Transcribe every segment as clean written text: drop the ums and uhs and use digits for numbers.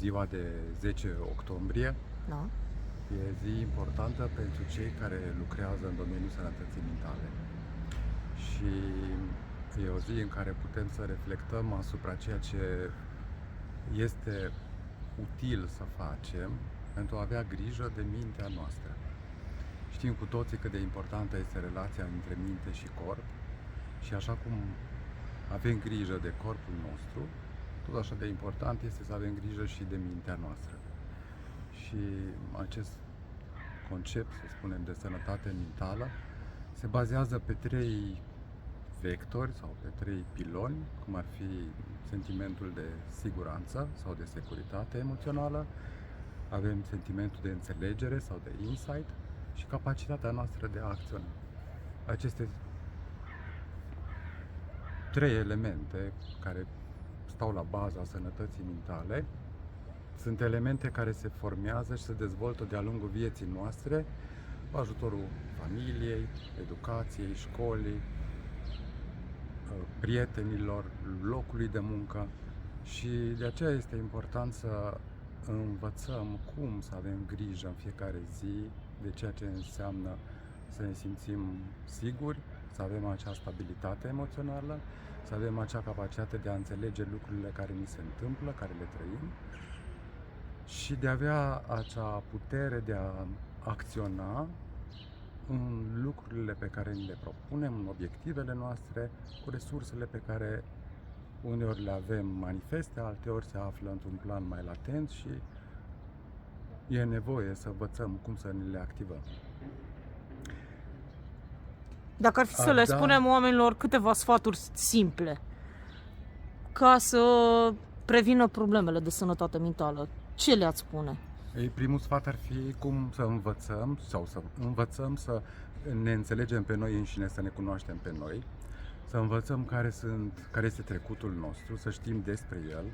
ziua de 10 octombrie. Da. E zi importantă pentru cei care lucrează în domeniul sănătății mentale. Și e o zi în care putem să reflectăm asupra ceea ce este util să facem pentru a avea grijă de mintea noastră. Știm cu toții cât de importantă este relația între minte și corp și așa cum avem grijă de corpul nostru, tot așa de important este să avem grijă și de mintea noastră. Și acest concept, să spunem, de sănătate mentală se bazează pe 3 vectori sau pe 3 piloni, cum ar fi sentimentul de siguranță sau de securitate emoțională, avem sentimentul de înțelegere sau de insight și capacitatea noastră de a acționa. Aceste 3 elemente care stau la baza sănătății mentale sunt elemente care se formează și se dezvoltă de-a lungul vieții noastre cu ajutorul familiei, educației, școlii, prietenilor, locului de muncă și de aceea este important să învățăm cum să avem grijă în fiecare zi de ceea ce înseamnă să ne simțim siguri, să avem acea stabilitate emoțională, să avem acea capacitate de a înțelege lucrurile care ni se întâmplă, care le trăim și de a avea acea putere de a acționa în lucrurile pe care ni le propunem, în obiectivele noastre, cu resursele pe care uneori le avem manifeste, alteori se află într-un plan mai latent și e nevoie să învățăm cum să ne le activăm. Dacă ar fi să le spunem oamenilor câteva sfaturi simple ca să prevină problemele de sănătate mentală, ce le-ați spune? Primul sfat ar fi cum să învățăm sau să învățăm să ne înțelegem pe noi înșine, să ne cunoaștem pe noi, să învățăm care este trecutul nostru, să știm despre el,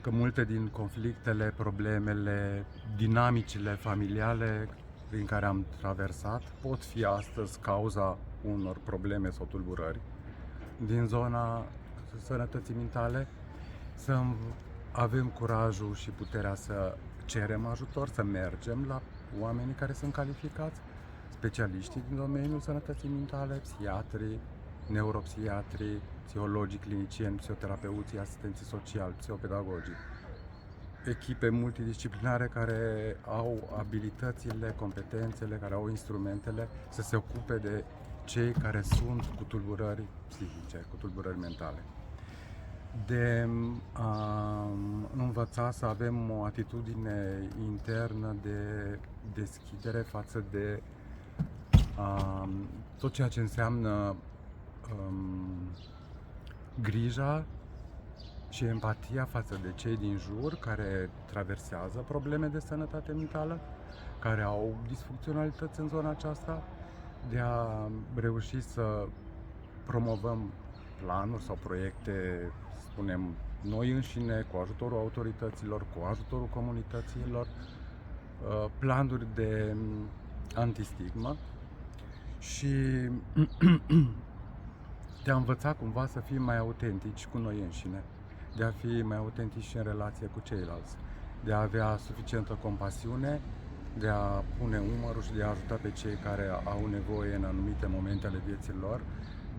că multe din conflictele, problemele, dinamicile familiale prin care am traversat pot fi astăzi cauza unor probleme sau tulburări din zona sănătății mentale, să avem curajul și puterea să cerem ajutor, să mergem la oamenii care sunt calificați, specialiștii din domeniul sănătății mentale, psihiatrii, neuropsihiatrii, psihologii, clinicieni, psihoterapeuții, asistenții sociali, psihopedagogii. Echipe multidisciplinare care au abilitățile, competențele, care au instrumentele să se ocupe de cei care sunt cu tulburări psihice, cu tulburări mentale. De a învăța să avem o atitudine internă de deschidere față de tot ceea ce înseamnă grija și empatia față de cei din jur care traversează probleme de sănătate mentală, care au disfuncționalități în zona aceasta, de a reuși să promovăm planuri sau proiecte, spunem, noi înșine, cu ajutorul autorităților, cu ajutorul comunităților, planuri de antistigmă și de a învăța cumva să fim mai autentici cu noi înșine, de a fi mai autentici în relație cu ceilalți, de a avea suficientă compasiune, de a pune umărul și de a ajuta pe cei care au nevoie în anumite momente ale vieții lor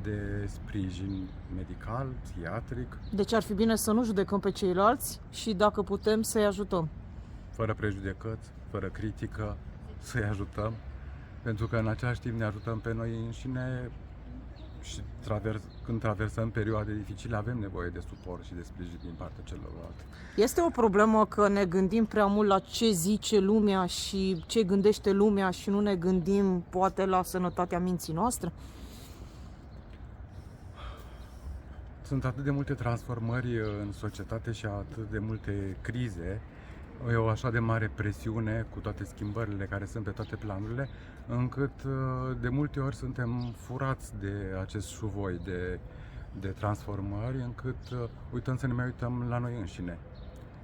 de sprijin medical, psihiatric. Deci ar fi bine să nu judecăm pe ceilalți și dacă putem să-i ajutăm. Fără prejudecăți, fără critică, să-i ajutăm, pentru că în același timp ne ajutăm pe noi înșine și când traversăm perioade dificile avem nevoie de suport și de sprijin din partea celorlalți. Este o problemă că ne gândim prea mult la ce zice lumea și ce gândește lumea și nu ne gândim poate la sănătatea minții noastre? Sunt atât de multe transformări în societate și atât de multe crize, e o așa de mare presiune cu toate schimbările care sunt pe toate planurile, încât de multe ori suntem furați de acest șuvoi de transformări, încât uităm să ne mai uităm la noi înșine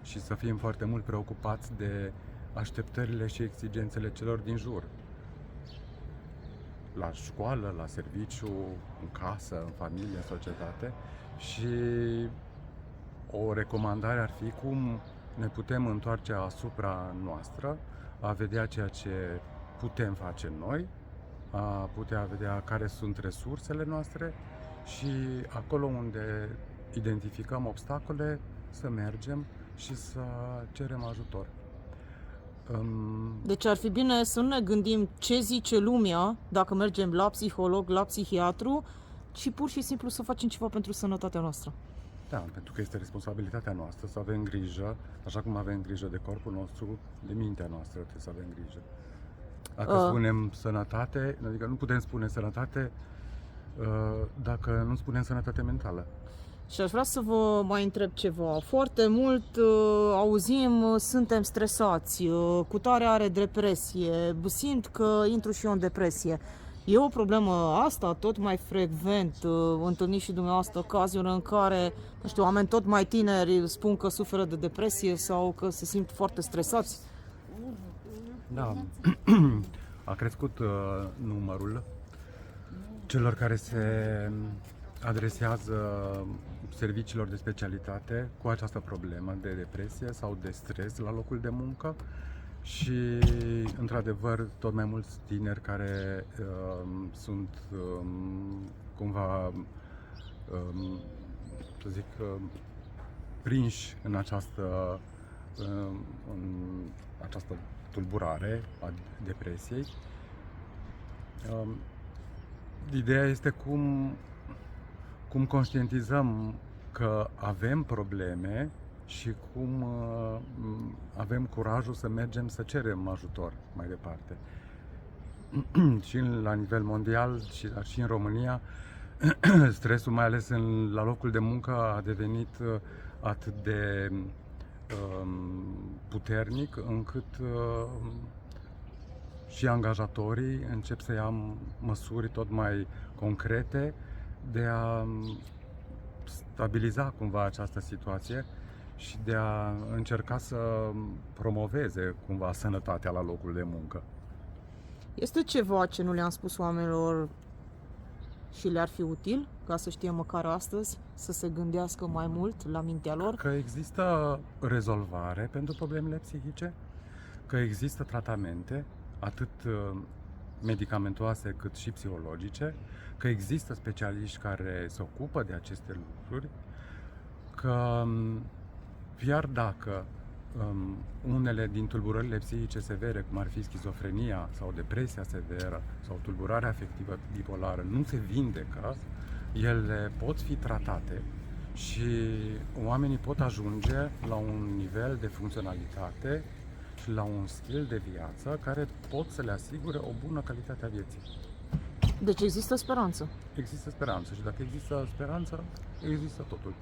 și să fim foarte mult preocupați de așteptările și exigențele celor din jur. La școală, la serviciu, în casă, în familie, în societate. Și o recomandare ar fi cum ne putem întoarce asupra noastră, a vedea ceea ce putem face noi, a putea vedea care sunt resursele noastre și acolo unde identificăm obstacole, să mergem și să cerem ajutor. Deci ar fi bine să nu ne gândim ce zice lumea dacă mergem la psiholog, la psihiatru, ci pur și simplu să facem ceva pentru sănătatea noastră. Da, pentru că este responsabilitatea noastră să avem grijă, așa cum avem grijă de corpul nostru, de mintea noastră trebuie să avem grijă. Dacă spunem sănătate, adică nu putem spune sănătate dacă nu spunem sănătate mentală. Și aș vrea să vă mai întreb ceva. Foarte mult auzim, suntem stresați, cutare are depresie, simt că intru și eu în depresie. E o problemă asta tot mai frecvent, întâlniți și dumneavoastră cazuri în care, nu știu, oameni tot mai tineri spun că suferă de depresie sau că se simt foarte stresați? Da, a crescut numărul celor care se adresează serviciilor de specialitate cu această problemă de depresie sau de stres la locul de muncă și, într-adevăr, tot mai mulți tineri care sunt cumva, să zic, prinși în această tulburare a depresiei. Ideea este cum conștientizăm că avem probleme și cum avem curajul să mergem să cerem ajutor mai departe. Și la nivel mondial și în România, stresul, mai ales la locul de muncă, a devenit atât de puternic încât și angajatorii încep să ia măsuri tot mai concrete de a stabiliza cumva această situație și de a încerca să promoveze cumva sănătatea la locul de muncă. Este ceva ce nu le-am spus oamenilor și le-ar fi util ca să știe măcar astăzi să se gândească mai mult la mintea lor? Că există rezolvare pentru problemele psihice, că există tratamente, atât medicamentoase cât și psihologice, că există specialiști care se ocupă de aceste lucruri, că chiar dacă unele din tulburările psihice severe, cum ar fi schizofrenia sau depresia severă sau tulburarea afectivă bipolară, nu se vindecă, ele pot fi tratate și oamenii pot ajunge la un nivel de funcționalitate și la un stil de viață care pot să le asigure o bună calitate a vieții. Deci există speranță. Există speranță și dacă există speranță, există totul.